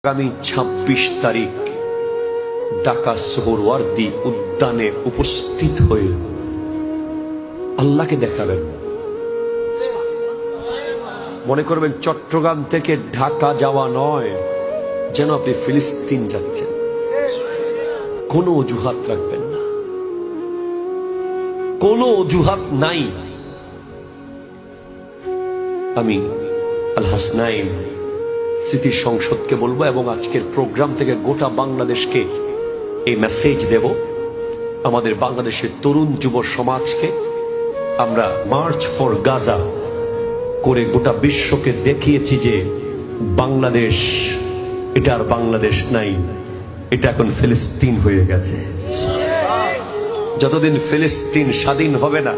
আগামী ২৬ তারিখ ঢাকা সোহরাওয়ার্দী উদ্যানে উপস্থিত হয়ে আল্লাহকে দেখাবেন। মনে করবেন চট্টগ্রাম থেকে ঢাকা যাওয়া নয়, যেন আপনি ফিলিস্তিন যাচ্ছেন। কোনো অজুহাত রাখবেন না, কোনো অজুহাত নাই। আমি আল হাসনাইন স্মৃতি সংসদকে বলবো এবং আজকের প্রোগ্রাম থেকে গোটা বাংলাদেশকে এই মেসেজ দেব। আমাদের বাংলাদেশের তরুণ যুব সমাজকে আমরা মার্চ ফর গাজা করে গোটা বিশ্বকে দেখিয়েছি যে বাংলাদেশ এটা আর বাংলাদেশ নাই, এটা এখন ফিলিস্তিন হয়ে গেছে। যতদিন ফিলিস্তিন স্বাধীন হবে না,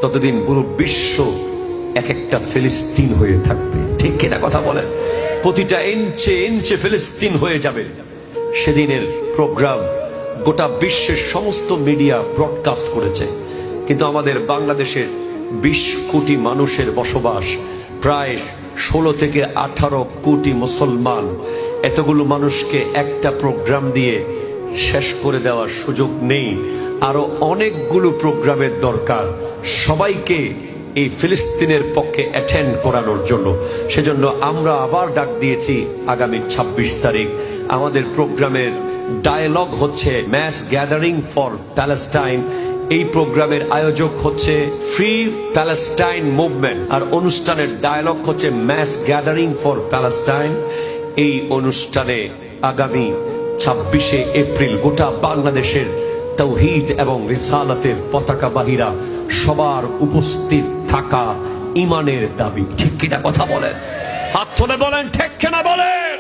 ততদিন পুরো বিশ্ব এক একটা ফিলিস্তিন হয়ে থাকবে। ঠিক কিনা কথা বলেন? প্রতিটা ইঞ্চে ইঞ্চে ফিলিস্তিন হয়ে যাবে। সেদিনের প্রোগ্রাম গোটা বিশ্বের সমস্ত মিডিয়া ব্রডকাস্ট করেছে, কিন্তু আমাদের বাংলাদেশের ২০ কোটি মানুষের বসবাস, প্রায় ১৬ থেকে ১৮ কোটি মুসলমান, এতগুলো মানুষকে একটা প্রোগ্রাম দিয়ে শেষ করে দেওয়ার সুযোগ নেই। আরো অনেকগুলো প্রোগ্রামের দরকার সবাইকে এই ফিলিস্তিনের পক্ষে অ্যাটেন্ড করানোর জন্য। সেজন্য আমরা আবার ডাক দিয়েছি আগামী ২৬ তারিখ আমাদের প্রোগ্রামের ডায়ালগ হচ্ছে ম্যাস গ্যাদারিং ফর প্যালেস্টাইন। এই প্রোগ্রামের আয়োজক হচ্ছে ফ্রি প্যালেস্টাইন মুভমেন্ট, আর অনুষ্ঠানের ডায়ালগ হচ্ছে ম্যাস গ্যাদারিং ফর প্যালেস্টাইন। এই অনুষ্ঠানে আগামী ২৬শে এপ্রিল গোটা বাংলাদেশের তাওহীদ এবং রিসালাতের পতাকাবাহীরা সবার উপস্থিত থাকা ইমানের দাবি। ঠিক কিনা কথা বলেন? হাত তুলে বলেন ঠিক কিনা বলেন?